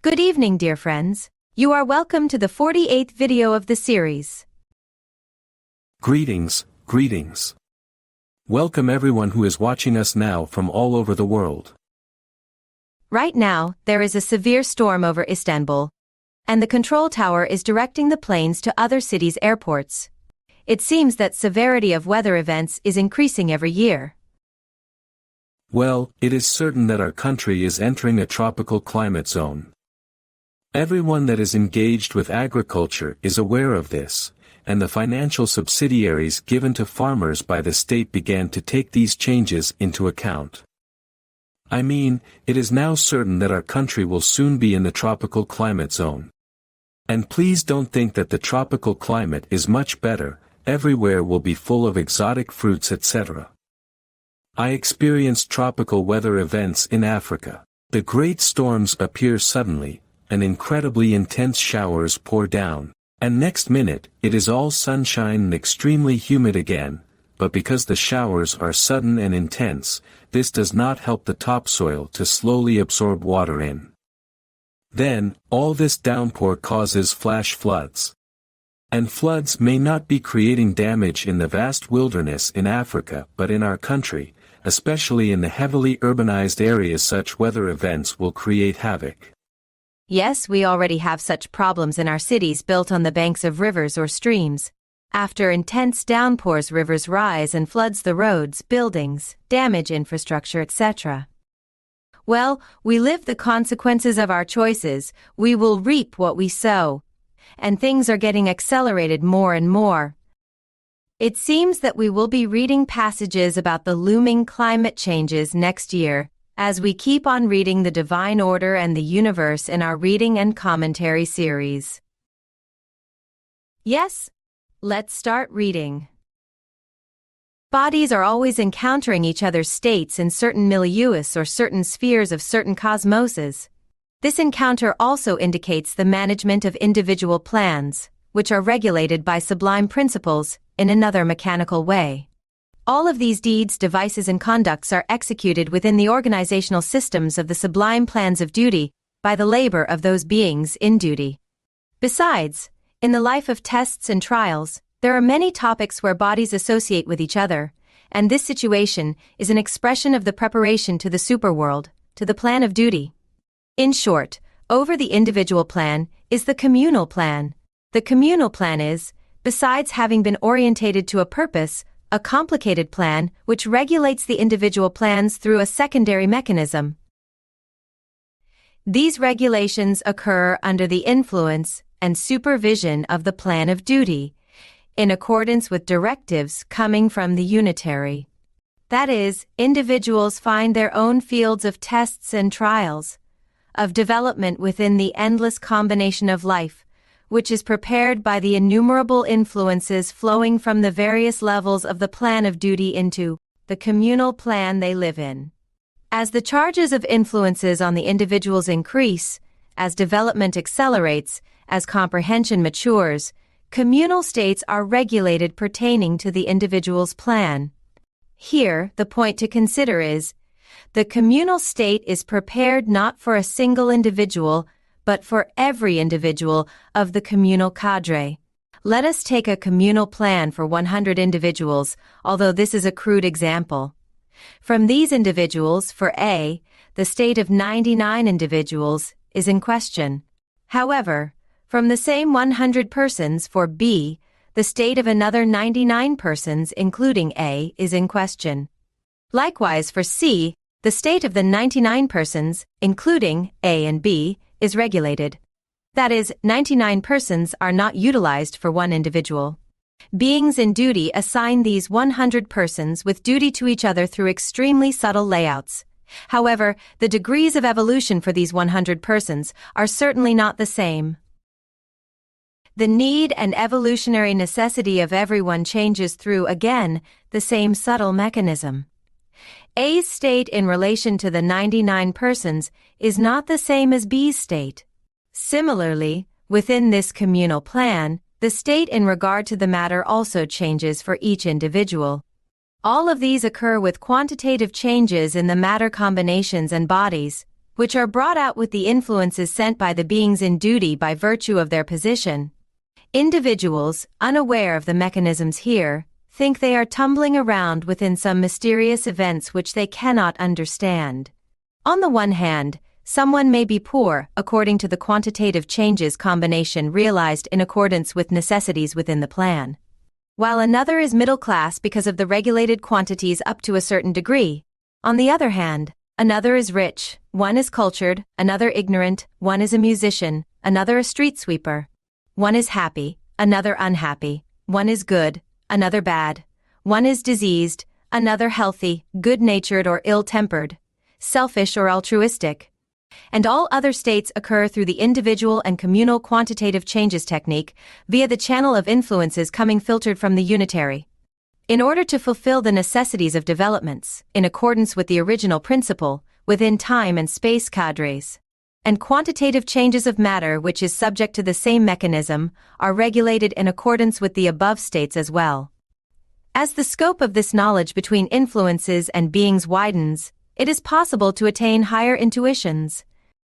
Good evening, dear friends. You are welcome to the 48th video of the series. Greetings, greetings. Welcome everyone who is watching us now from all over the world. Right now, there is a severe storm over Istanbul, and the control tower is directing the planes to other cities' airports. It seems that severity of weather events is increasing every year. Well, it is certain that our country is entering a tropical climate zone. Everyone that is engaged with agriculture is aware of this, and the financial subsidiaries given to farmers by the state began to take these changes into account. I mean, it is now certain that our country will soon be in the tropical climate zone. And please don't think that the tropical climate is much better, everywhere will be full of exotic fruits etc. I experienced tropical weather events in Africa. The great storms appear suddenly, and incredibly intense showers pour down, and next minute, it is all sunshine and extremely humid again, but because the showers are sudden and intense, this does not help the topsoil to slowly absorb water in. Then, all this downpour causes flash floods. And floods may not be creating damage in the vast wilderness in Africa but in our country, especially in the heavily urbanized areas such weather events will create havoc. Yes, we already have such problems in our cities built on the banks of rivers or streams. After intense downpours, rivers rise and floods the roads, buildings, damage infrastructure, etc. Well, we live the consequences of our choices, we will reap what we sow. And things are getting accelerated more and more. It seems that we will be reading passages about the looming climate changes next year, as we keep on reading the divine order and the universe in our reading and commentary series. Yes, let's start reading. Bodies are always encountering each other's states in certain milieus or certain spheres of certain cosmoses. This encounter also indicates the management of individual plans, which are regulated by sublime principles, in another mechanical way. All of these deeds, devices and conducts are executed within the organizational systems of the sublime plans of duty, by the labor of those beings in duty. Besides, in the life of tests and trials, there are many topics where bodies associate with each other, and this situation is an expression of the preparation to the superworld, to the plan of duty. In short, over the individual plan is the communal plan. The communal plan is, besides having been orientated to a purpose, a complicated plan which regulates the individual plans through a secondary mechanism. These regulations occur under the influence and supervision of the plan of duty, in accordance with directives coming from the unitary. That is, individuals find their own fields of tests and trials, of development within the endless combination of life, which is prepared by the innumerable influences flowing from the various levels of the plan of duty into the communal plan they live in. As the charges of influences on the individuals increase, as development accelerates, as comprehension matures, communal states are regulated pertaining to the individual's plan. Here, the point to consider is, the communal state is prepared not for a single individual, but for every individual of the communal cadre. Let us take a communal plan for 100 individuals, although this is a crude example. From these individuals, for A, the state of 99 individuals is in question. However, from the same 100 persons for B, the state of another 99 persons including A is in question. Likewise for C, the state of the 99 persons, including A and B, is regulated. That is, 99 persons are not utilized for one individual. Beings in duty assign these 100 persons with duty to each other through extremely subtle layouts. However, the degrees of evolution for these 100 persons are certainly not the same. The need and evolutionary necessity of everyone changes through, again, the same subtle mechanism. A's state in relation to the 99 persons is not the same as B's state. Similarly, within this communal plan, the state in regard to the matter also changes for each individual. All of these occur with quantitative changes in the matter combinations and bodies, which are brought out with the influences sent by the beings in duty by virtue of their position. Individuals, unaware of the mechanisms here, think they are tumbling around within some mysterious events which they cannot understand. On the one hand, someone may be poor according to the quantitative changes combination realized in accordance with necessities within the plan, while another is middle class because of the regulated quantities up to a certain degree. On the other hand, another is rich, one is cultured, another ignorant, one is a musician, another a street sweeper. One is happy, another unhappy, one is good, another bad, one is diseased, another healthy, good-natured or ill-tempered, selfish or altruistic. And all other states occur through the individual and communal quantitative changes technique via the channel of influences coming filtered from the unitary. In order to fulfill the necessities of developments, in accordance with the original principle, within time and space cadres, and quantitative changes of matter which is subject to the same mechanism, are regulated in accordance with the above states as well. As the scope of this knowledge between influences and beings widens, it is possible to attain higher intuitions.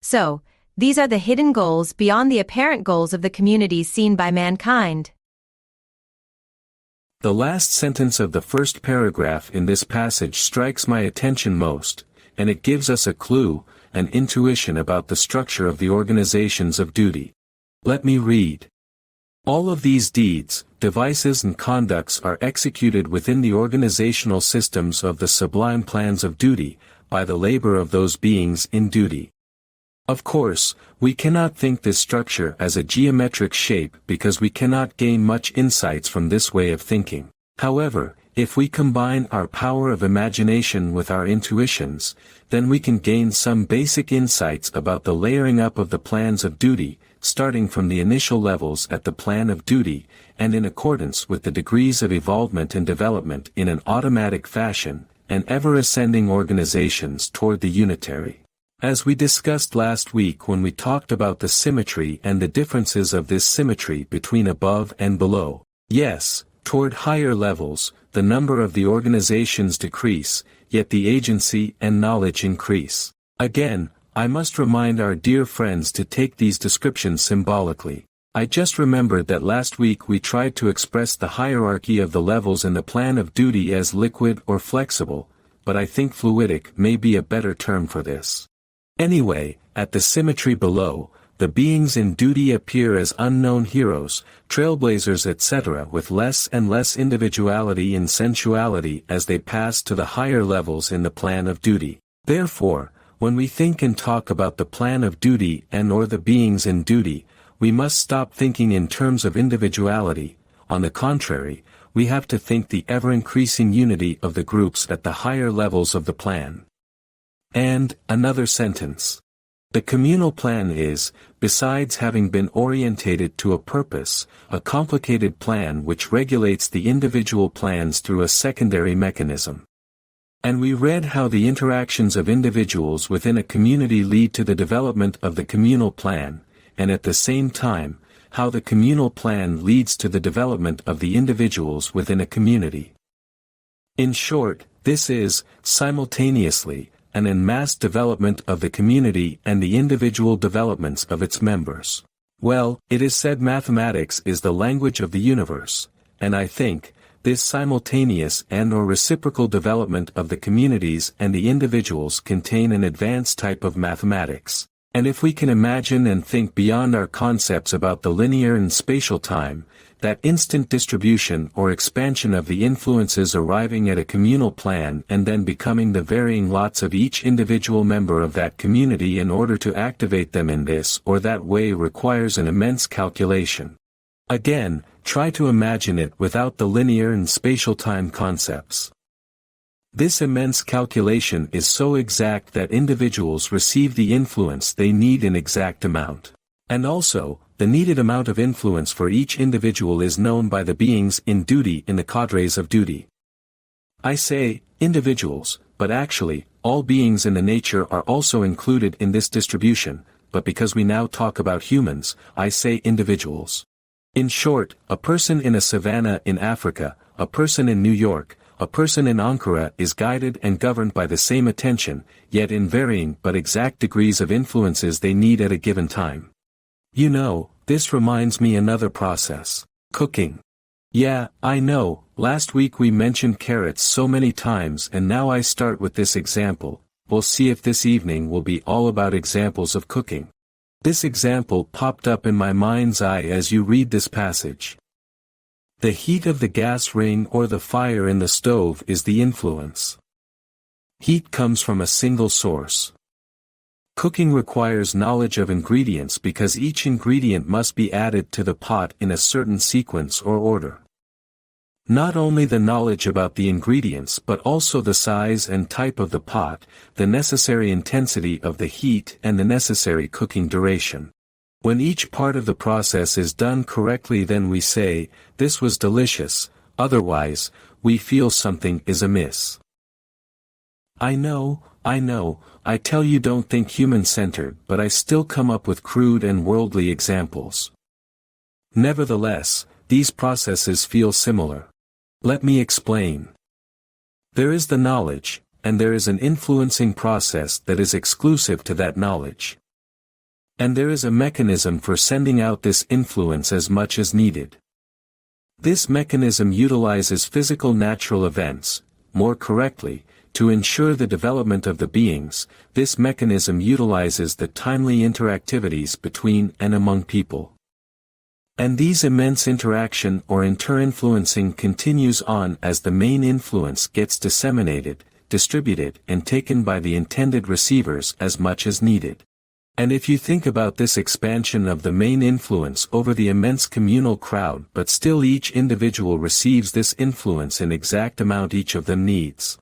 So, these are the hidden goals beyond the apparent goals of the communities seen by mankind. The last sentence of the first paragraph in this passage strikes my attention most, and it gives us a clue, an intuition about the structure of the organizations of duty. Let me read. All of these deeds, devices and conducts are executed within the organizational systems of the sublime plans of duty, by the labor of those beings in duty. Of course, we cannot think this structure as a geometric shape because we cannot gain much insights from this way of thinking. However, if we combine our power of imagination with our intuitions, then we can gain some basic insights about the layering up of the plans of duty, starting from the initial levels at the plan of duty, and in accordance with the degrees of evolvement and development in an automatic fashion, and ever-ascending organizations toward the unitary. As we discussed last week when we talked about the symmetry and the differences of this symmetry between above and below. Yes, toward higher levels, the number of the organizations decrease, yet the agency and knowledge increase. Again, I must remind our dear friends to take these descriptions symbolically. I just remembered that last week we tried to express the hierarchy of the levels in the plan of duty as liquid or flexible, but I think fluidic may be a better term for this. Anyway, at the symmetry below, the beings in duty appear as unknown heroes, trailblazers etc. with less and less individuality and sensuality as they pass to the higher levels in the plan of duty. Therefore, when we think and talk about the plan of duty and/or the beings in duty, we must stop thinking in terms of individuality. On the contrary, we have to think the ever-increasing unity of the groups at the higher levels of the plan. And, another sentence. The communal plan is, besides having been orientated to a purpose, a complicated plan which regulates the individual plans through a secondary mechanism. And we read how the interactions of individuals within a community lead to the development of the communal plan, and at the same time, how the communal plan leads to the development of the individuals within a community. In short, this is, simultaneously, an en masse development of the community and the individual developments of its members. Well, it is said mathematics is the language of the universe, and I think, this simultaneous and/or reciprocal development of the communities and the individuals contain an advanced type of mathematics. And if we can imagine and think beyond our concepts about the linear and spatial time, that instant distribution or expansion of the influences arriving at a communal plan and then becoming the varying lots of each individual member of that community in order to activate them in this or that way requires an immense calculation. Again, try to imagine it without the linear and spatial time concepts. This immense calculation is so exact that individuals receive the influence they need in exact amount. And also, the needed amount of influence for each individual is known by the beings in duty in the cadres of duty. I say, individuals, but actually, all beings in the nature are also included in this distribution, but because we now talk about humans, I say individuals. In short, a person in a savanna in Africa, a person in New York, a person in Ankara is guided and governed by the same attention, yet in varying but exact degrees of influences they need at a given time. You know, this reminds me another process. Cooking. Yeah, I know, last week we mentioned carrots so many times and now I start with this example. We'll see if this evening will be all about examples of cooking. This example popped up in my mind's eye as you read this passage. The heat of the gas ring or the fire in the stove is the influence. Heat comes from a single source. Cooking requires knowledge of ingredients because each ingredient must be added to the pot in a certain sequence or order. Not only the knowledge about the ingredients but also the size and type of the pot, the necessary intensity of the heat and the necessary cooking duration. When each part of the process is done correctly, then we say, "This was delicious," otherwise, we feel something is amiss. I know, I tell you don't think human-centered, but I still come up with crude and worldly examples. Nevertheless, these processes feel similar. Let me explain. There is the knowledge, and there is an influencing process that is exclusive to that knowledge. And there is a mechanism for sending out this influence as much as needed. This mechanism utilizes physical natural events, more correctly, to ensure the development of the beings. This mechanism utilizes the timely interactivities between and among people. And these immense interaction or inter-influencing continues on as the main influence gets disseminated, distributed and taken by the intended receivers as much as needed. And if you think about this expansion of the main influence over the immense communal crowd, but still each individual receives this influence in exact amount each of them needs.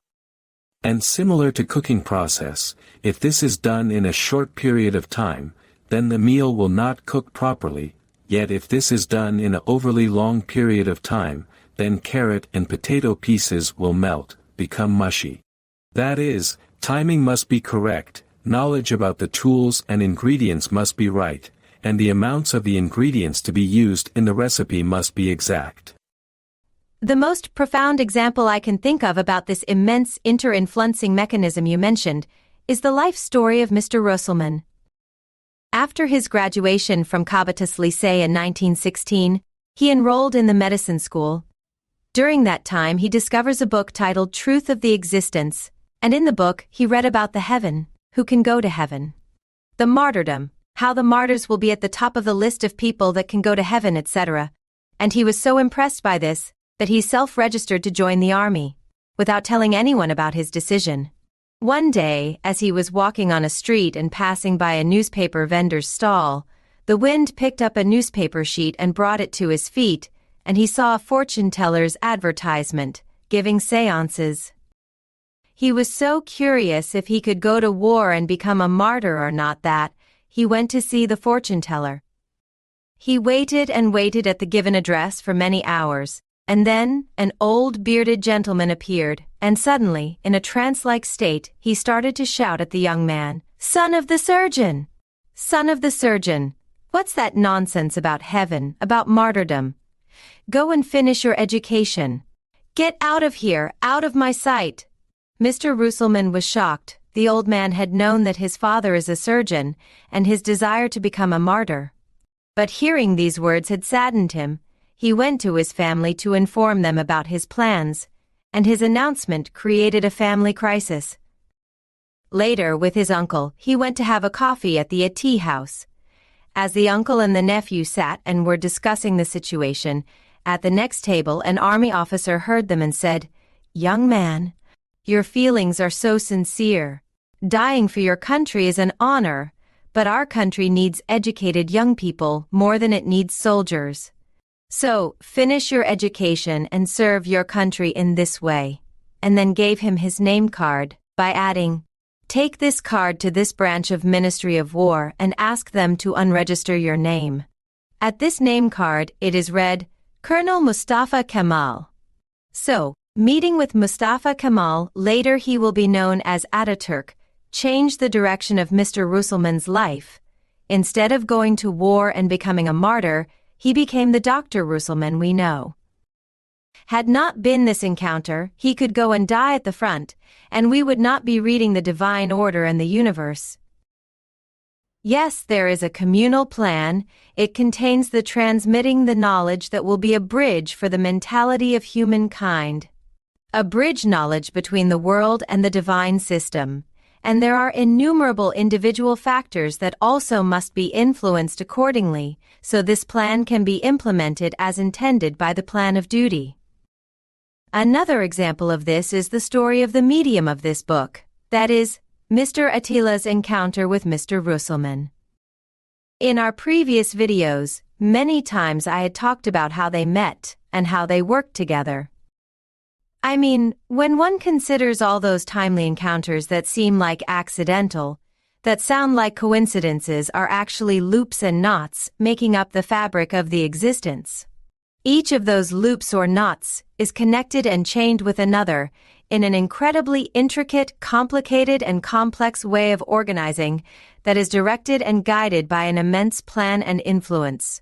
And similar to cooking process, if this is done in a short period of time, then the meal will not cook properly, yet if this is done in an overly long period of time, then carrot and potato pieces will melt, become mushy. That is, timing must be correct. Knowledge about the tools and ingredients must be right, and the amounts of the ingredients to be used in the recipe must be exact. The most profound example I can think of about this immense inter-influencing mechanism you mentioned is the life story of Mr. Ruhselman. After his graduation from Kabatas Lycée in 1916, he enrolled in the medicine school. During that time he discovers a book titled Truth of the Existence, and in the book he read about the heaven, who can go to heaven. The martyrdom, how the martyrs will be at the top of the list of people that can go to heaven, etc. And he was so impressed by this, that he self-registered to join the army, without telling anyone about his decision. One day, as he was walking on a street and passing by a newspaper vendor's stall, the wind picked up a newspaper sheet and brought it to his feet, and he saw a fortune-teller's advertisement, giving seances. He was so curious if he could go to war and become a martyr or not that he went to see the fortune-teller. He waited and waited at the given address for many hours, and then an old bearded gentleman appeared, and suddenly, in a trance-like state, he started to shout at the young man, "Son of the surgeon! Son of the surgeon! What's that nonsense about heaven, about martyrdom? Go and finish your education. Get out of here, out of my sight!" Mr. Ruhselman was shocked. The old man had known that his father is a surgeon, and his desire to become a martyr. But hearing these words had saddened him. He went to his family to inform them about his plans, and his announcement created a family crisis. Later, with his uncle, he went to have a coffee at the tea house. As the uncle and the nephew sat and were discussing the situation, at the next table an army officer heard them and said, "Young man, your feelings are so sincere. Dying for your country is an honor, but our country needs educated young people more than it needs soldiers. So, finish your education and serve your country in this way," and then gave him his name card, by adding, "Take this card to this branch of Ministry of War and ask them to unregister your name. At this name card it is read, Colonel Mustafa Kemal. So, meeting with Mustafa Kemal, later he will be known as Ataturk, changed the direction of Mr. Ruhselman's life. Instead of going to war and becoming a martyr, he became the Dr. Ruhselman we know. Had not been this encounter, he could go and die at the front, and we would not be reading the divine order and the universe. Yes, there is a communal plan. It contains the transmitting the knowledge that will be a bridge for the mentality of humankind. A bridge knowledge between the world and the divine system. And there are innumerable individual factors that also must be influenced accordingly, so this plan can be implemented as intended by the plan of duty. Another example of this is the story of the medium of this book, that is, Mr. Attila's encounter with Mr. Ruhselman. In our previous videos, many times I had talked about how they met and how they worked together. I mean, when one considers all those timely encounters that seem like accidental, that sound like coincidences are actually loops and knots making up the fabric of the existence. Each of those loops or knots is connected and chained with another in an incredibly intricate, complicated, and complex way of organizing that is directed and guided by an immense plan and influence.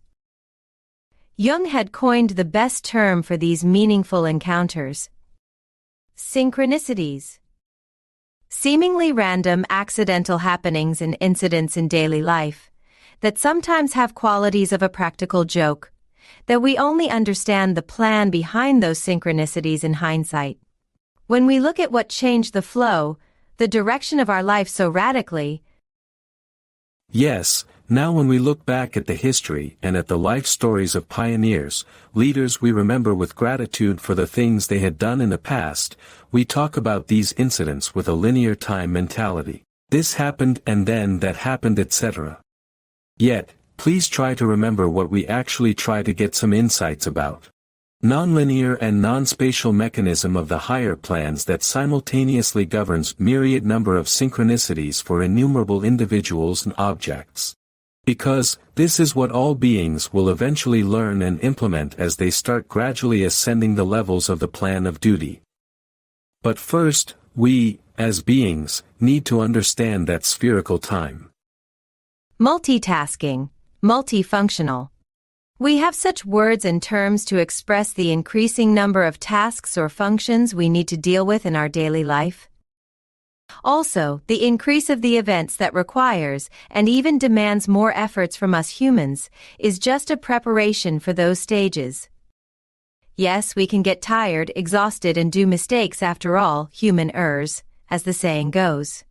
Jung had coined the best term for these meaningful encounters: synchronicities. Seemingly random, accidental happenings and incidents in daily life that sometimes have qualities of a practical joke, that we only understand the plan behind those synchronicities in hindsight. When we look at what changed the flow, the direction of our life so radically. Yes, now when we look back at the history and at the life stories of pioneers, leaders we remember with gratitude for the things they had done in the past, we talk about these incidents with a linear time mentality. This happened and then that happened, etc. Yet, please try to remember what we actually try to get some insights about. Nonlinear and non-spatial mechanism of the higher plans that simultaneously governs myriad number of synchronicities for innumerable individuals and objects. Because, this is what all beings will eventually learn and implement as they start gradually ascending the levels of the plan of duty. But first, we, as beings, need to understand that spherical time. Multitasking, multifunctional. We have such words and terms to express the increasing number of tasks or functions we need to deal with in our daily life. Also, the increase of the events that requires and even demands more efforts from us humans is just a preparation for those stages. Yes, we can get tired, exhausted, and do mistakes. After all, human errs, as the saying goes.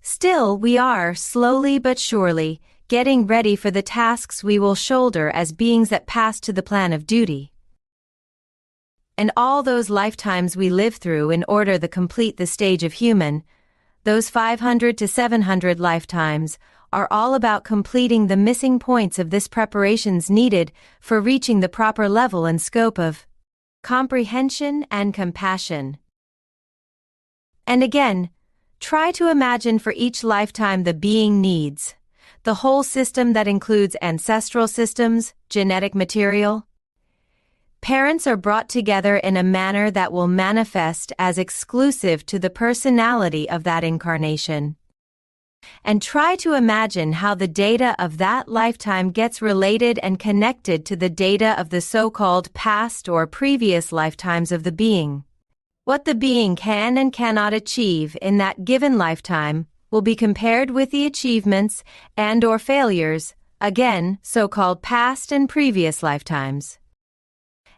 Still, we are, slowly but surely, getting ready for the tasks we will shoulder as beings that pass to the plan of duty. And all those lifetimes we live through in order to complete the stage of human, those 500 to 700 lifetimes, are all about completing the missing points of this preparations needed for reaching the proper level and scope of comprehension and compassion. And again, try to imagine for each lifetime the being needs. The whole system that includes ancestral systems, genetic material. Parents are brought together in a manner that will manifest as exclusive to the personality of that incarnation. And try to imagine how the data of that lifetime gets related and connected to the data of the so-called past or previous lifetimes of the being. What the being can and cannot achieve in that given lifetime will be compared with the achievements and or failures, again, so-called past and previous lifetimes.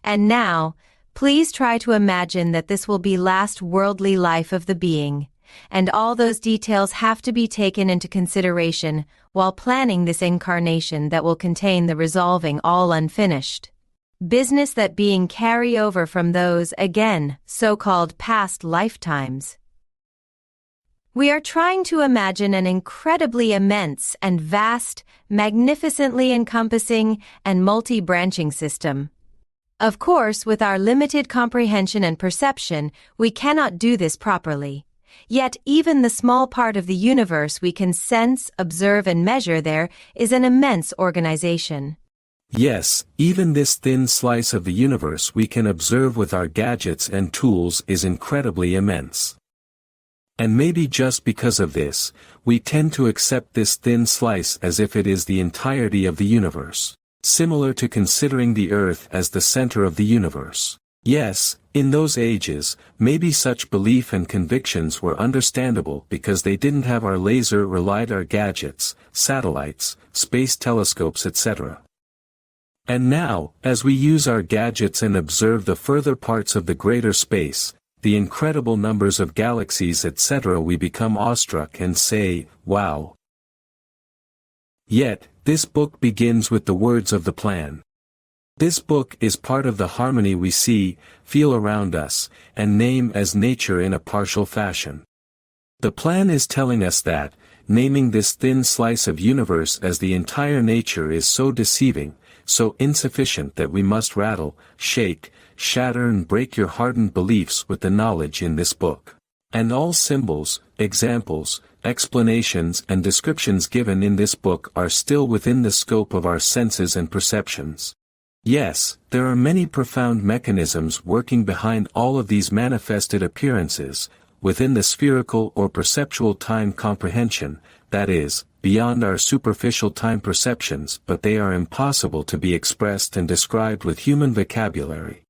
And now, please try to imagine that this will be last worldly life of the being, and all those details have to be taken into consideration while planning this incarnation that will contain the resolving all unfinished business that being carry over from those, again, so-called past lifetimes. We are trying to imagine an incredibly immense and vast, magnificently encompassing and multi-branching system. Of course, with our limited comprehension and perception, we cannot do this properly. Yet even the small part of the universe we can sense, observe, and measure there is an immense organization. Yes, even this thin slice of the universe we can observe with our gadgets and tools is incredibly immense. And maybe just because of this, we tend to accept this thin slice as if it is the entirety of the universe, similar to considering the Earth as the center of the universe. Yes, in those ages, maybe such belief and convictions were understandable because they didn't have our laser or LiDAR gadgets, satellites, space telescopes etc. And now, as we use our gadgets and observe the further parts of the greater space, the incredible numbers of galaxies etc., we become awestruck and say, wow. Yet, this book begins with the words of the plan. This book is part of the harmony we see, feel around us, and name as nature in a partial fashion. The plan is telling us that, naming this thin slice of universe as the entire nature is so deceiving, so insufficient that we must rattle, shake, shatter and break your hardened beliefs with the knowledge in this book. And all symbols, examples, explanations and descriptions given in this book are still within the scope of our senses and perceptions. Yes, there are many profound mechanisms working behind all of these manifested appearances, within the spherical or perceptual time comprehension, that is, beyond our superficial time perceptions, but they are impossible to be expressed and described with human vocabulary.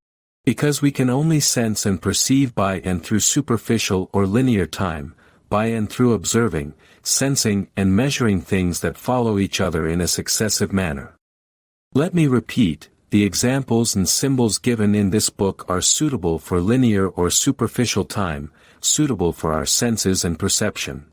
Because we can only sense and perceive by and through superficial or linear time, by and through observing, sensing and measuring things that follow each other in a successive manner. Let me repeat. The examples and symbols given in this book are suitable for linear or superficial time, suitable for our senses and perception.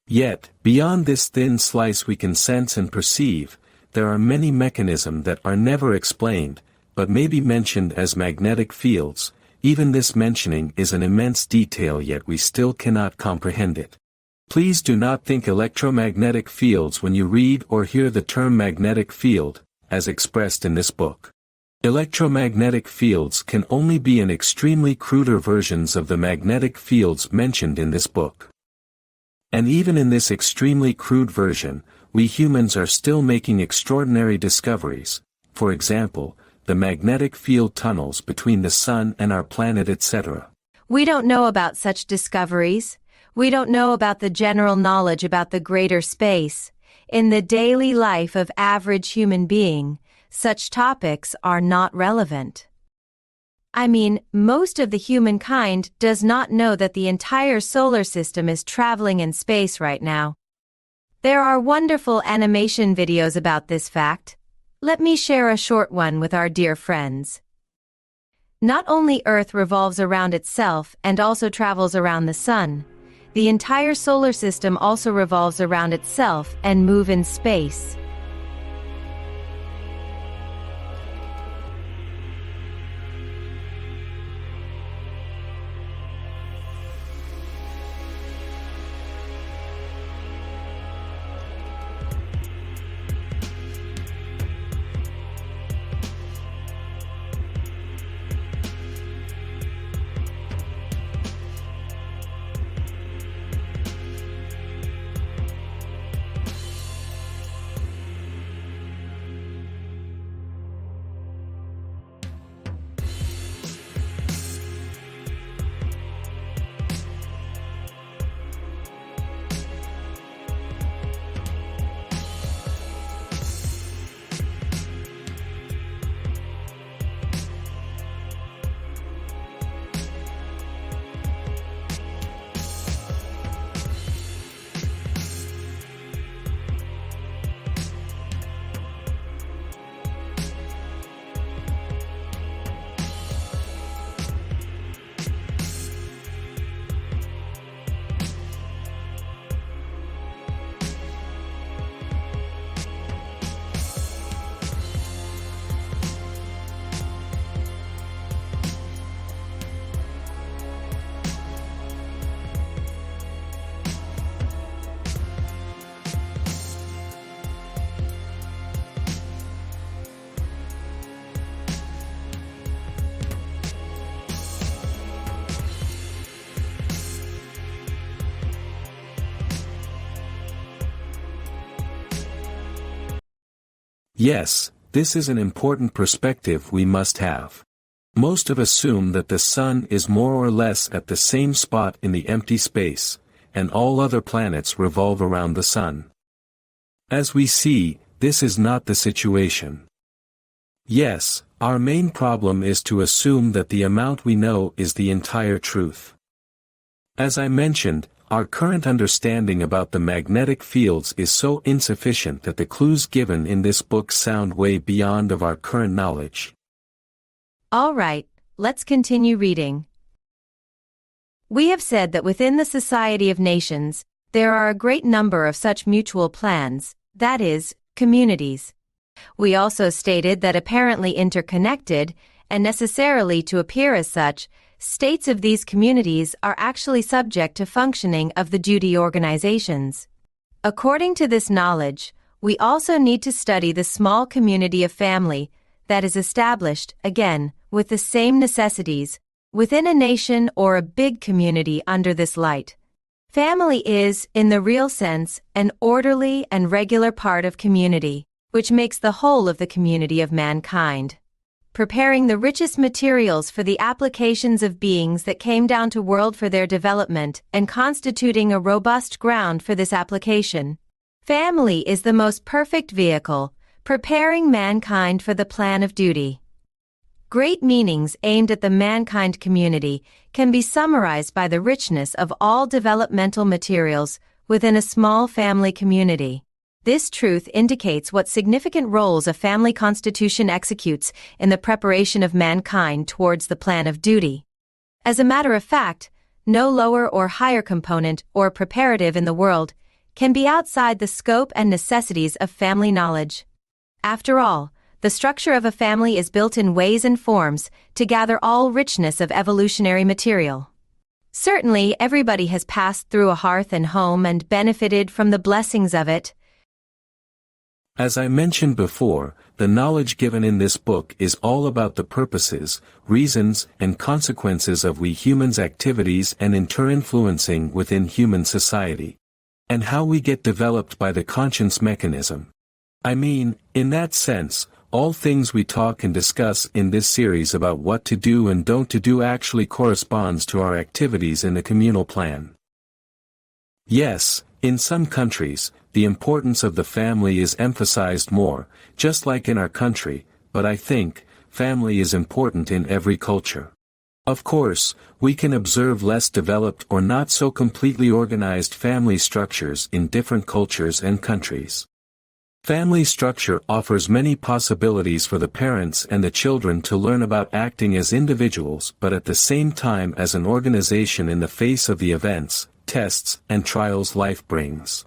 Yet, beyond this thin slice we can sense and perceive, there are many mechanisms that are never explained, but may be mentioned as magnetic fields. Even this mentioning is an immense detail, yet we still cannot comprehend it. Please do not think electromagnetic fields when you read or hear the term magnetic field, as expressed in this book. Electromagnetic fields can only be in extremely cruder versions of the magnetic fields mentioned in this book. And even in this extremely crude version, we humans are still making extraordinary discoveries, for example, the magnetic field tunnels between the sun and our planet etc. We don't know about such discoveries. We don't know about the general knowledge about the greater space. In the daily life of average human being, such topics are not relevant. I mean, most of the humankind does not know that the entire solar system is traveling in space right now. There are wonderful animation videos about this fact. Let me share a short one with our dear friends. Not only Earth revolves around itself and also travels around the sun, the entire solar system also revolves around itself and moves in space. Yes, this is an important perspective we must have. Most of us assume that the sun is more or less at the same spot in the empty space, and all other planets revolve around the sun. As we see, this is not the situation. Yes, Our main problem is to assume that the amount we know is the entire truth. As I mentioned, our current understanding about the magnetic fields is so insufficient that the clues given in this book sound way beyond of our current knowledge. All right, let's continue reading. We have said that within the Society of Nations, there are a great number of such mutual plans, that is, communities. We also stated that apparently interconnected, and necessarily to appear as such, states of these communities are actually subject to functioning of the duty organizations. According to this knowledge, we also need to study the small community of family that is established, again, with the same necessities, within a nation or a big community under this light. Family is, in the real sense, an orderly and regular part of community, which makes the whole of the community of mankind. Preparing the richest materials for the applications of beings that came down to world for their development and constituting a robust ground for this application. Family is the most perfect vehicle, preparing mankind for the plan of duty. Great meanings aimed at the mankind community can be summarized by the richness of all developmental materials within a small family community. This truth indicates what significant roles a family constitution executes in the preparation of mankind towards the plan of duty. As a matter of fact, no lower or higher component or preparative in the world can be outside the scope and necessities of family knowledge. After all, the structure of a family is built in ways and forms to gather all richness of evolutionary material. Certainly, everybody has passed through a hearth and home and benefited from the blessings of it. As I mentioned before, the knowledge given in this book is all about the purposes, reasons, and consequences of we humans' activities and inter-influencing within human society, and how we get developed by the conscience mechanism. I mean, in that sense, all things we talk and discuss in this series about what to do and don't to do actually corresponds to our activities in the communal plan. Yes, in some countries, the importance of the family is emphasized more, just like in our country, but I think, family is important in every culture. Of course, we can observe less developed or not so completely organized family structures in different cultures and countries. Family structure offers many possibilities for the parents and the children to learn about acting as individuals but at the same time as an organization in the face of the events, tests, and trials life brings.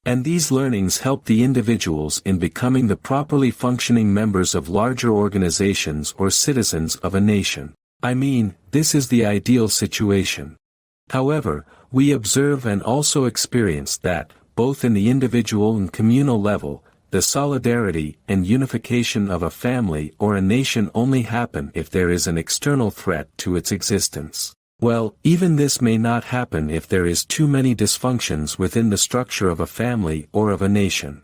And these learnings help the individuals in becoming the properly functioning members of larger organizations or citizens of a nation. I mean, this is the ideal situation. However, we observe and also experience that, both in the individual and communal level, the solidarity and unification of a family or a nation only happen if there is an external threat to its existence. Well, even this may not happen if there is too many dysfunctions within the structure of a family or of a nation.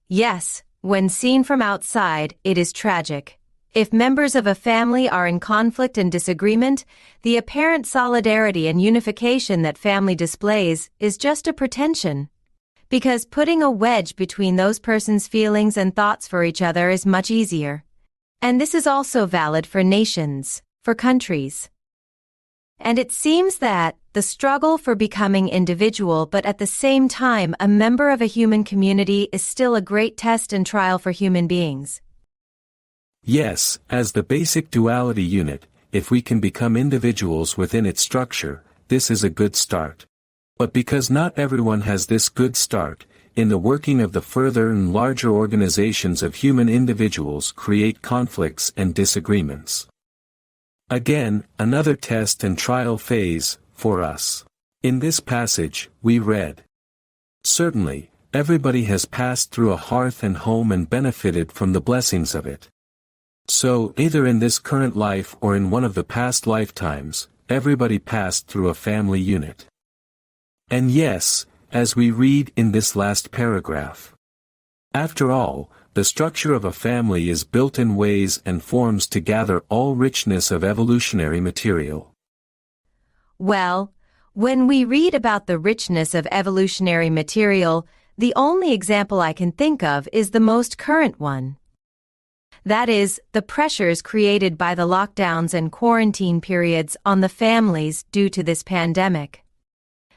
Yes, when seen from outside, it is tragic. If members of a family are in conflict and disagreement, the apparent solidarity and unification that family displays is just a pretension. Because putting a wedge between those persons' feelings and thoughts for each other is much easier. And this is also valid for nations, for countries. And it seems that the struggle for becoming individual but at the same time a member of a human community is still a great test and trial for human beings. Yes, as the basic duality unit, if we can become individuals within its structure, this is a good start. But because not everyone has this good start, in the working of the further and larger organizations of human individuals create conflicts and disagreements. Again, another test and trial phase, for us. In this passage, we read, "Certainly, everybody has passed through a hearth and home and benefited from the blessings of it. So, either in this current life or in one of the past lifetimes, everybody passed through a family unit." And yes, as we read in this last paragraph. After all, the structure of a family is built in ways and forms to gather all richness of evolutionary material. Well, when we read about the richness of evolutionary material, the only example I can think of is the most current one. That is, the pressures created by the lockdowns and quarantine periods on the families due to this pandemic.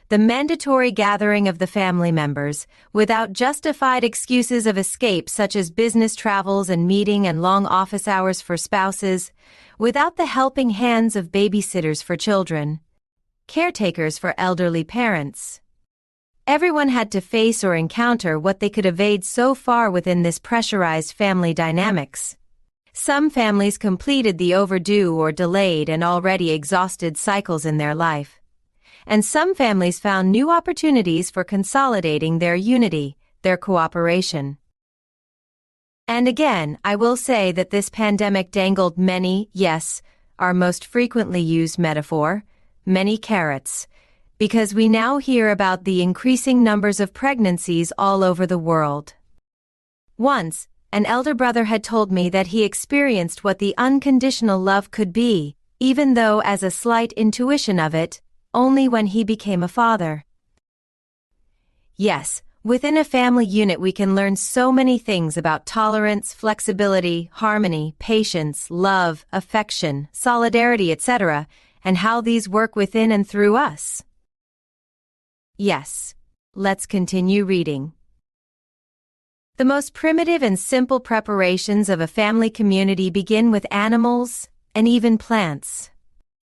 The mandatory gathering of the family members, without justified excuses of escape such as business travels and meeting and long office hours for spouses, without the helping hands of babysitters for children, caretakers for elderly parents. Everyone had to face or encounter what they could evade so far within this pressurized family dynamics. Some families completed the overdue or delayed and already exhausted cycles in their life. And some families found new opportunities for consolidating their unity, their cooperation. And again, I will say that this pandemic dangled many, yes, our most frequently used metaphor, many carrots, because we now hear about the increasing numbers of pregnancies all over the world. Once, an elder brother had told me that he experienced what the unconditional love could be, even though as a slight intuition of it, only when he became a father. Yes, within a family unit we can learn so many things about tolerance, flexibility, harmony, patience, love, affection, solidarity, etc., and how these work within and through us. Yes, let's continue reading. The most primitive and simple preparations of a family community begin with animals and even plants.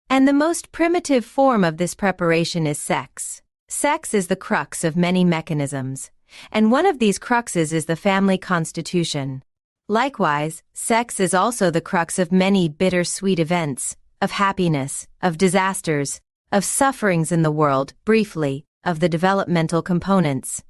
And the most primitive form of this preparation is sex. Sex is the crux of many mechanisms, and one of these cruxes is the family constitution. Likewise, sex is also the crux of many bittersweet events, of happiness, of disasters, of sufferings in the world, briefly, of the developmental components.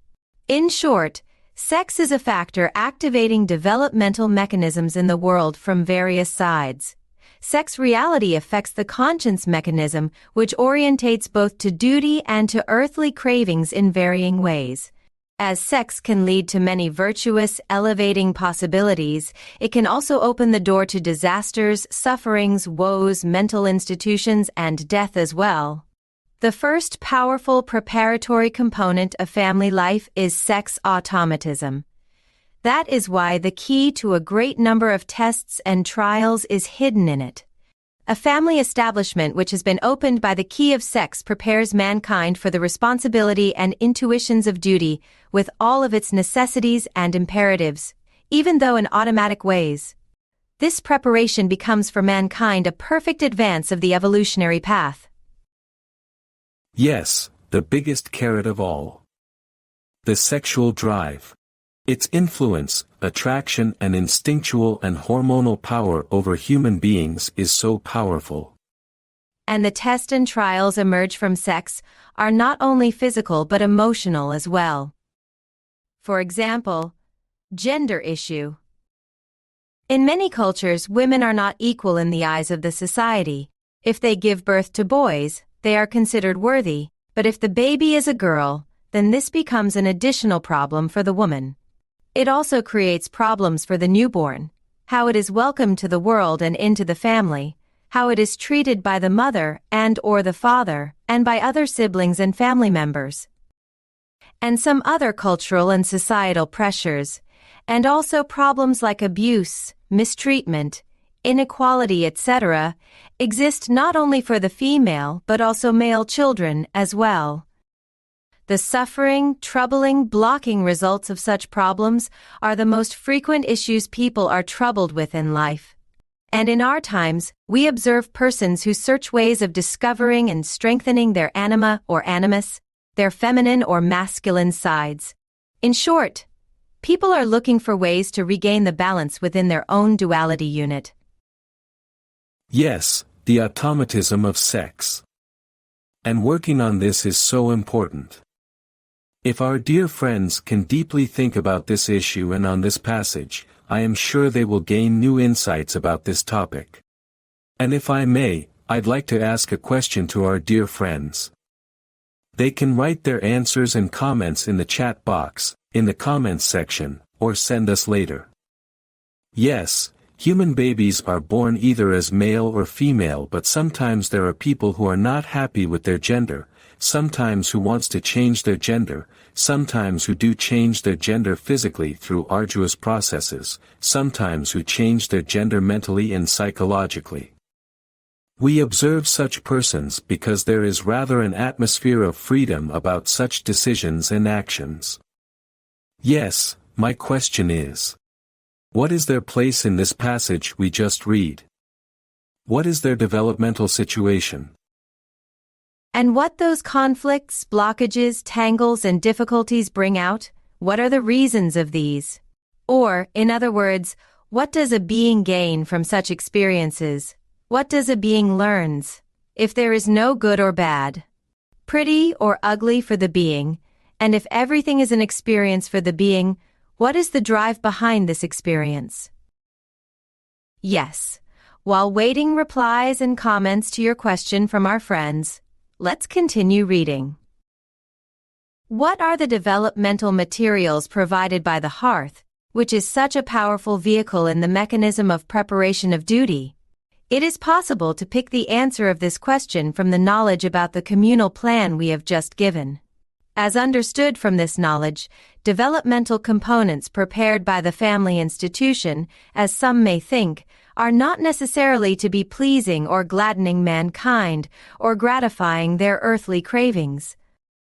In short, sex is a factor activating developmental mechanisms in the world from various sides. Sex reality affects the conscience mechanism, which orientates both to duty and to earthly cravings in varying ways. As sex can lead to many virtuous, elevating possibilities, it can also open the door to disasters, sufferings, woes, mental institutions, and death as well. The first powerful preparatory component of family life is sex automatism. That is why the key to a great number of tests and trials is hidden in it. A family establishment which has been opened by the key of sex prepares mankind for the responsibility and intuitions of duty with all of its necessities and imperatives, even though in automatic ways. This preparation becomes for mankind a perfect advance of the evolutionary path. Yes, the biggest carrot of all. The sexual drive. Its influence, attraction and instinctual and hormonal power over human beings is so powerful. And the tests and trials emerge from sex are not only physical but emotional as well. For example, gender issue. In many cultures, women are not equal in the eyes of the society. If they give birth to boys, they are considered worthy, but if the baby is a girl, then this becomes an additional problem for the woman. It also creates problems for the newborn, how it is welcomed to the world and into the family, how it is treated by the mother and/or the father, and by other siblings and family members. And some other cultural and societal pressures, and also problems like abuse, mistreatment, inequality, etc., exist not only for the female but also male children as well. The suffering, troubling, blocking results of such problems are the most frequent issues people are troubled with in life. And in our times, we observe persons who search ways of discovering and strengthening their anima or animus, their feminine or masculine sides. In short, people are looking for ways to regain the balance within their own duality unit. Yes, the automatism of sex. And working on this is so important. If our dear friends can deeply think about this issue and on this passage, I am sure they will gain new insights about this topic. And if I may, I'd like to ask a question to our dear friends. They can write their answers and comments in the chat box, in the comments section, or send us later. Yes, Human babies are born either as male or female, but sometimes there are people who are not happy with their gender, sometimes who wants to change their gender, sometimes who do change their gender physically through arduous processes, sometimes who change their gender mentally and psychologically. We observe such persons because there is rather an atmosphere of freedom about such decisions and actions. Yes, my question is, what is their place in this passage we just read? What is their developmental situation? And what those conflicts, blockages, tangles, and difficulties bring out? What are the reasons of these? Or, in other words, what does a being gain from such experiences? What does a being learns, if there is no good or bad, pretty or ugly for the being, and if everything is an experience for the being, what is the drive behind this experience? Yes, while waiting replies and comments to your question from our friends, let's continue reading. What are the developmental materials provided by the hearth, which is such a powerful vehicle in the mechanism of preparation of duty? It is possible to pick the answer of this question from the knowledge about the communal plan we have just given. As understood from this knowledge, developmental components prepared by the family institution, as some may think, are not necessarily to be pleasing or gladdening mankind or gratifying their earthly cravings.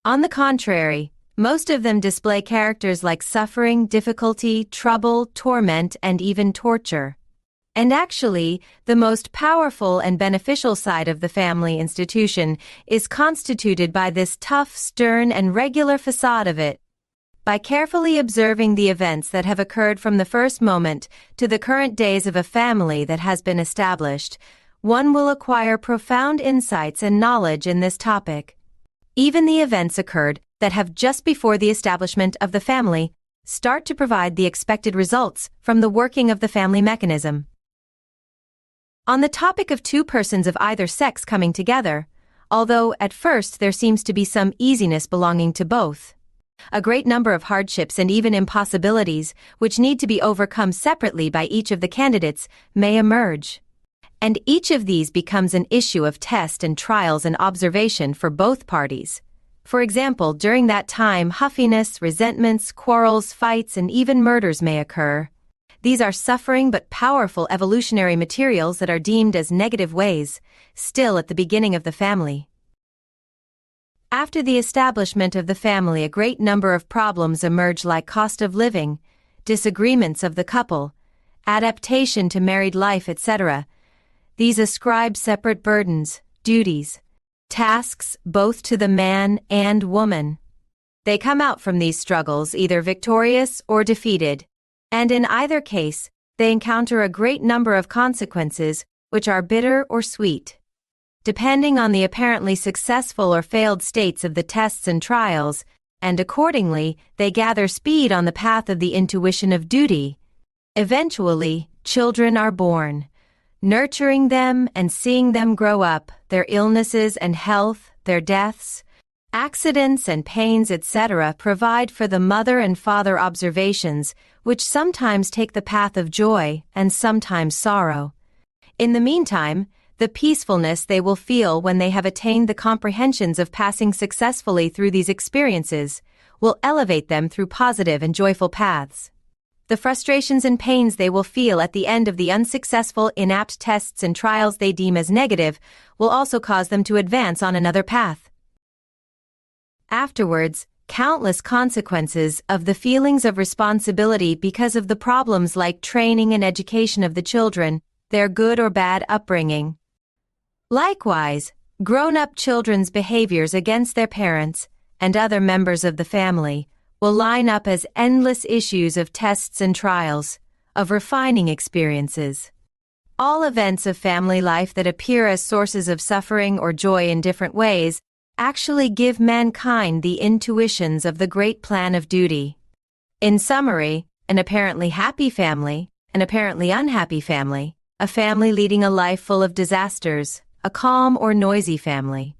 On the contrary, most of them display characters like suffering, difficulty, trouble, torment, and even torture. And actually, the most powerful and beneficial side of the family institution is constituted by this tough, stern, and regular facade of it. By carefully observing the events that have occurred from the first moment to the current days of a family that has been established, one will acquire profound insights and knowledge in this topic. Even the events occurred that have just before the establishment of the family start to provide the expected results from the working of the family mechanism. On the topic of two persons of either sex coming together, although at first there seems to be some easiness belonging to both, a great number of hardships and even impossibilities which need to be overcome separately by each of the candidates may emerge. And each of these becomes an issue of test and trials and observation for both parties. For example, during that time, huffiness, resentments, quarrels, fights, and even murders may occur. These are suffering but powerful evolutionary materials that are deemed as negative ways, still at the beginning of the family. After the establishment of the family, a great number of problems emerge like cost of living, disagreements of the couple, adaptation to married life, etc. These ascribe separate burdens, duties, tasks both to the man and woman. They come out from these struggles either victorious or defeated, and in either case, they encounter a great number of consequences which are bitter or sweet. Depending on the apparently successful or failed states of the tests and trials, and accordingly, they gather speed on the path of the intuition of duty. Eventually, children are born. Nurturing them and seeing them grow up, their illnesses and health, their deaths, accidents and pains, etc., provide for the mother and father observations, which sometimes take the path of joy and sometimes sorrow. In the meantime, the peacefulness they will feel when they have attained the comprehensions of passing successfully through these experiences will elevate them through positive and joyful paths. The frustrations and pains they will feel at the end of the unsuccessful, inapt tests and trials they deem as negative will also cause them to advance on another path. Afterwards, countless consequences of the feelings of responsibility because of the problems like training and education of the children, their good or bad upbringing. Likewise, grown-up children's behaviors against their parents and other members of the family will line up as endless issues of tests and trials, of refining experiences. All events of family life that appear as sources of suffering or joy in different ways actually give mankind the intuitions of the great plan of duty. In summary, an apparently happy family, an apparently unhappy family, a family leading a life full of disasters, a calm or noisy family.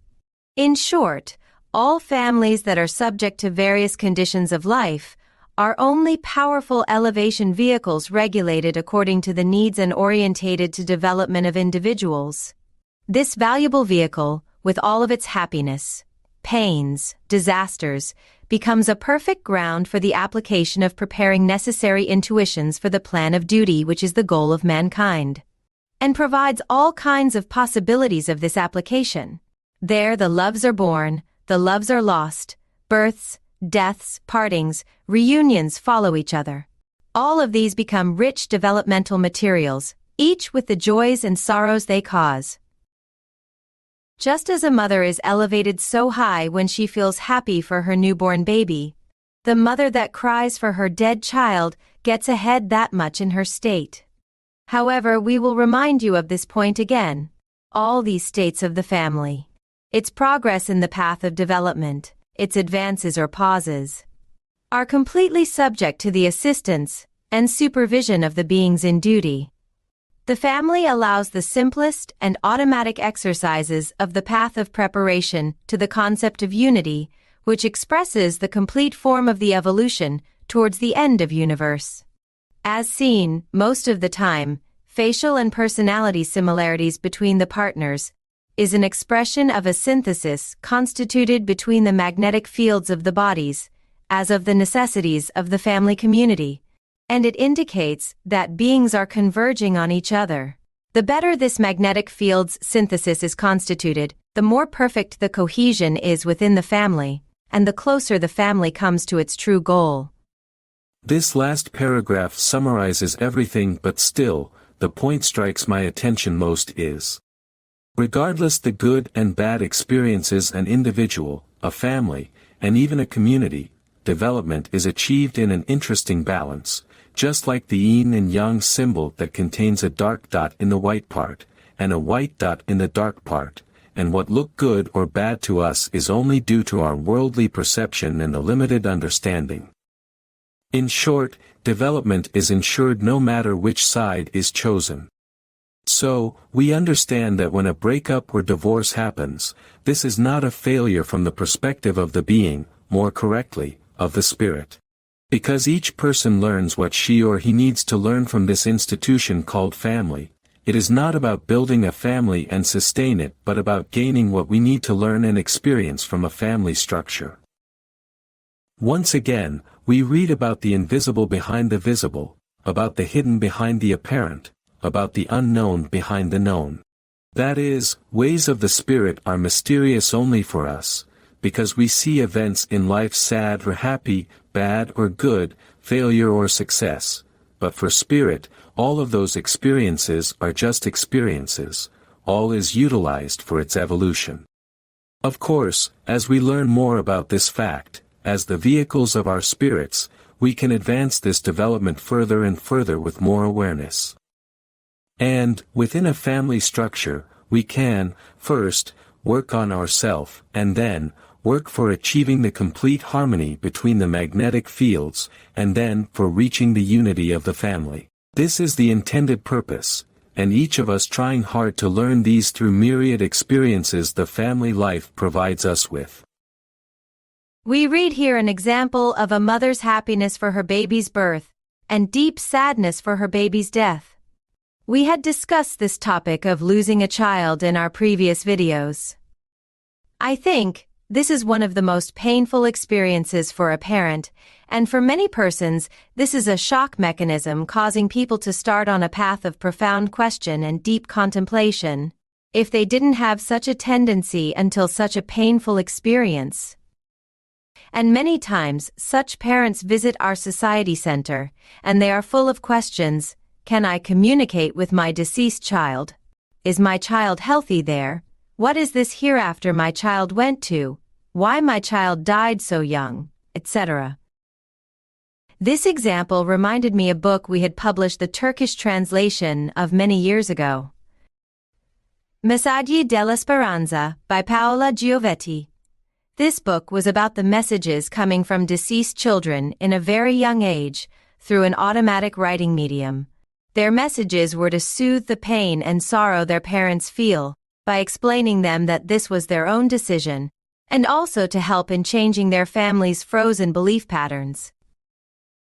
In short, all families that are subject to various conditions of life, are only powerful elevation vehicles regulated according to the needs and orientated to development of individuals. This valuable vehicle, with all of its happiness, pains, disasters, becomes a perfect ground for the application of preparing necessary intuitions for the plan of duty, which is the goal of mankind, and provides all kinds of possibilities of this application. There the loves are born, the loves are lost, births, deaths, partings, reunions follow each other. All of these become rich developmental materials, each with the joys and sorrows they cause. Just as a mother is elevated so high when she feels happy for her newborn baby, the mother that cries for her dead child gets ahead that much in her state. However, we will remind you of this point again. All these states of the family, its progress in the path of development, its advances or pauses, are completely subject to the assistance and supervision of the beings in duty. The family allows the simplest and automatic exercises of the path of preparation to the concept of unity, which expresses the complete form of the evolution towards the end of universe. As seen, most of the time, facial and personality similarities between the partners is an expression of a synthesis constituted between the magnetic fields of the bodies, as of the necessities of the family community, and it indicates that beings are converging on each other. The better this magnetic field's synthesis is constituted, the more perfect the cohesion is within the family, and the closer the family comes to its true goal. This last paragraph summarizes everything, but still, the point strikes my attention most is, regardless the good and bad experiences an individual, a family, and even a community, development is achieved in an interesting balance, just like the yin and yang symbol that contains a dark dot in the white part, and a white dot in the dark part, and what look good or bad to us is only due to our worldly perception and a limited understanding. In short, development is ensured no matter which side is chosen. So, we understand that when a breakup or divorce happens, this is not a failure from the perspective of the being, more correctly, of the spirit. Because each person learns what she or he needs to learn from this institution called family, it is not about building a family and sustain it, but about gaining what we need to learn and experience from a family structure. Once again, we read about the invisible behind the visible, about the hidden behind the apparent, about the unknown behind the known. That is, ways of the spirit are mysterious only for us, because we see events in life sad or happy, bad or good, failure or success, but for spirit, all of those experiences are just experiences, all is utilized for its evolution. Of course, as we learn more about this fact, as the vehicles of our spirits, we can advance this development further and further with more awareness. And, within a family structure, we can, first, work on ourself, and then, work for achieving the complete harmony between the magnetic fields, and then, for reaching the unity of the family. This is the intended purpose, and each of us trying hard to learn these through myriad experiences the family life provides us with. We read here an example of a mother's happiness for her baby's birth, and deep sadness for her baby's death. We had discussed this topic of losing a child in our previous videos. I think this is one of the most painful experiences for a parent, and for many persons, this is a shock mechanism causing people to start on a path of profound question and deep contemplation, if they didn't have such a tendency until such a painful experience. And many times, such parents visit our society center, and they are full of questions. Can I communicate with my deceased child? Is my child healthy there? What is this hereafter my child went to? Why my child died so young, etc. This example reminded me of a book we had published the Turkish translation of many years ago. Messaggi della Speranza by Paola Giovetti. This book was about the messages coming from deceased children in a very young age through an automatic writing medium. Their messages were to soothe the pain and sorrow their parents feel, by explaining them that this was their own decision, and also to help in changing their family's frozen belief patterns.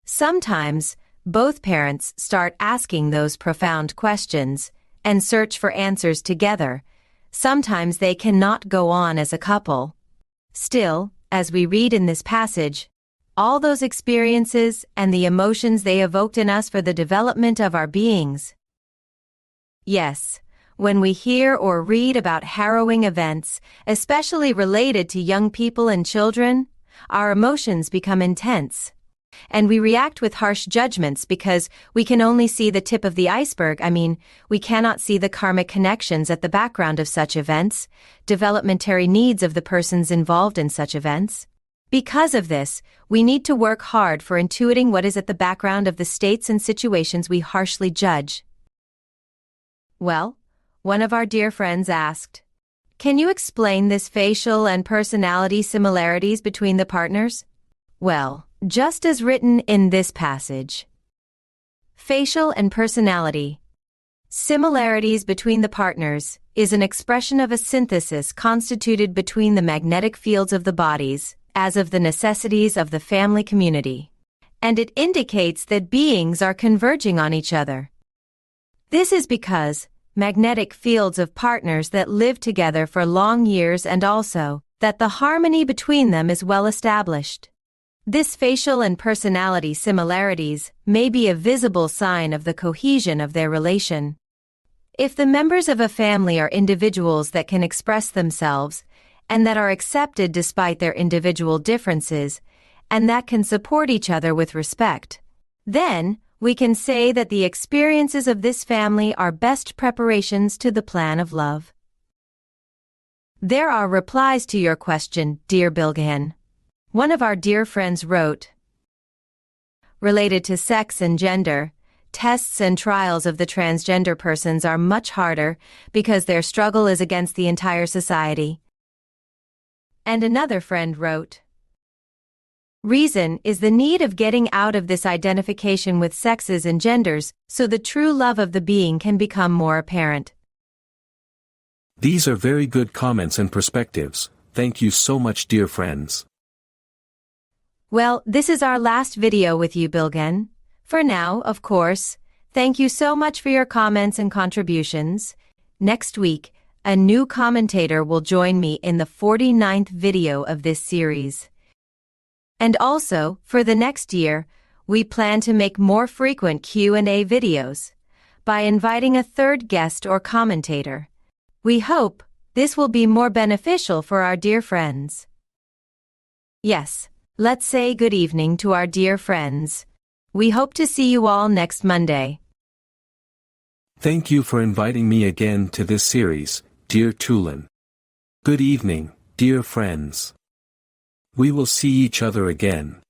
Sometimes, both parents start asking those profound questions and search for answers together. Sometimes they cannot go on as a couple. Still, as we read in this passage, all those experiences and the emotions they evoked in us for the development of our beings. Yes, when we hear or read about harrowing events, especially related to young people and children, our emotions become intense. And we react with harsh judgments because we can only see the tip of the iceberg. We cannot see the karmic connections at the background of such events, developmentary needs of the persons involved in such events. Because of this, we need to work hard for intuiting what is at the background of the states and situations we harshly judge. Well, one of our dear friends asked, "Can you explain this facial and personality similarities between the partners?" Well, just as written in this passage. Facial and personality similarities between the partners is an expression of a synthesis constituted between the magnetic fields of the bodies, as of the necessities of the family community, and it indicates that beings are converging on each other. This is because magnetic fields of partners that live together for long years and also that the harmony between them is well established. This facial and personality similarities may be a visible sign of the cohesion of their relation. If the members of a family are individuals that can express themselves and that are accepted despite their individual differences, and that can support each other with respect, then we can say that the experiences of this family are best preparations to the plan of love. There are replies to your question, dear Bilgehan. One of our dear friends wrote, related to sex and gender, tests and trials of the transgender persons are much harder because their struggle is against the entire society. And another friend wrote, reason is the need of getting out of this identification with sexes and genders so the true love of the being can become more apparent. These are very good comments and perspectives. Thank you so much, dear friends. Well, this is our last video with you, Bilgehan. For now, of course, thank you so much for your comments and contributions. Next week, a new commentator will join me in the 49th video of this series. And also, for the next year, we plan to make more frequent Q&A videos by inviting a third guest or commentator. We hope this will be more beneficial for our dear friends. Yes, let's say good evening to our dear friends. We hope to see you all next Monday. Thank you for inviting me again to this series, dear Tülin. Good evening, dear friends. We will see each other again.